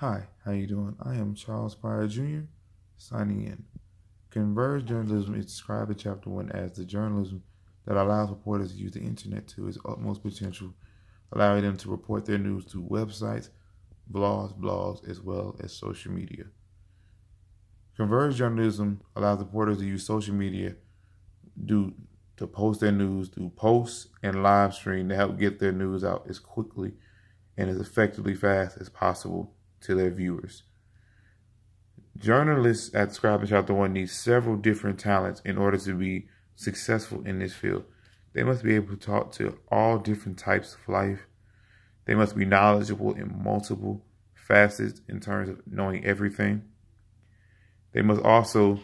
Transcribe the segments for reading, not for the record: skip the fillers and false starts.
Hi, how you doing? I am Charles Pryor Jr. signing in. Converged journalism is described in Chapter 1 as the journalism that allows reporters to use the internet to its utmost potential, allowing them to report their news through websites, blogs, as well as social media. Converged journalism allows reporters to use social media to post their news through posts and live stream to help get their news out as quickly and as effectively fast as possible to their viewers. Journalists at Described in Chapter 1 need several different talents in order to be successful in this field. They must be able to talk to all different types of life. They must be knowledgeable in multiple facets in terms of knowing everything. They must also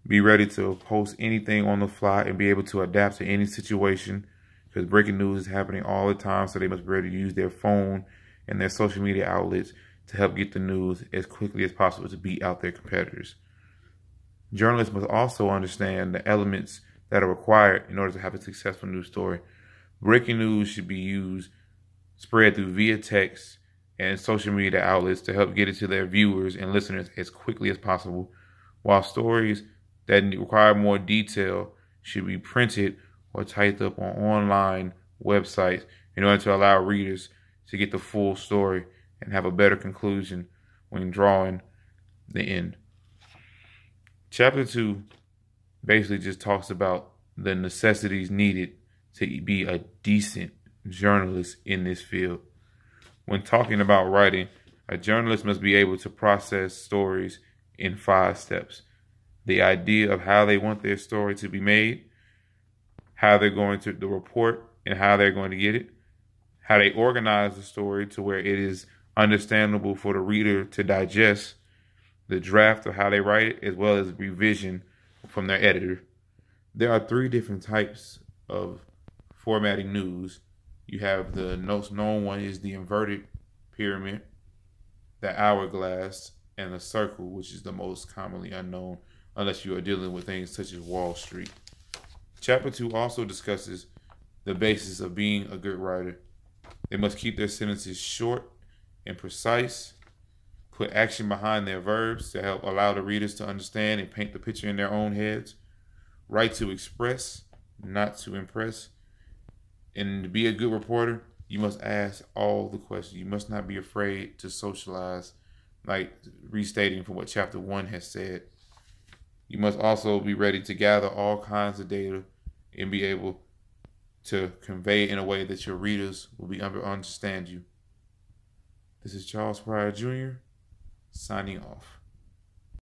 be ready to post anything on the fly and be able to adapt to any situation, because breaking news is happening all the time, so they must be ready to use their phone and their social media outlets to help get the news as quickly as possible to beat out their competitors. Journalists must also understand the elements that are required in order to have a successful news story. Breaking news should be spread through via text and social media outlets to help get it to their viewers and listeners as quickly as possible, while stories that require more detail should be printed or typed up on online websites in order to allow readers to get the full story and have a better conclusion when drawing the end. Chapter 2 basically just talks about the necessities needed to be a decent journalist in this field. When talking about writing, a journalist must be able to process stories in 5 steps. The idea of how they want their story to be made, how they're going to report and how they're going to get it, how they organize the story to where it is understandable for the reader to digest, the draft of how they write it, as well as revision from their editor. There are 3 different types of formatting news. You have the most known one is the inverted pyramid, the hourglass, and the circle, which is the most commonly unknown unless you are dealing with things such as Wall Street. Chapter 2 also discusses the basis of being a good writer. They must keep their sentences short and precise, put action behind their verbs to help allow the readers to understand and paint the picture in their own heads, write to express, not to impress. And to be a good reporter, you must ask all the questions. You must not be afraid to socialize, like restating from what Chapter 1 has said. You must also be ready to gather all kinds of data and be able to convey in a way that your readers will be able to understand you. This is Charles Pryor Jr. signing off.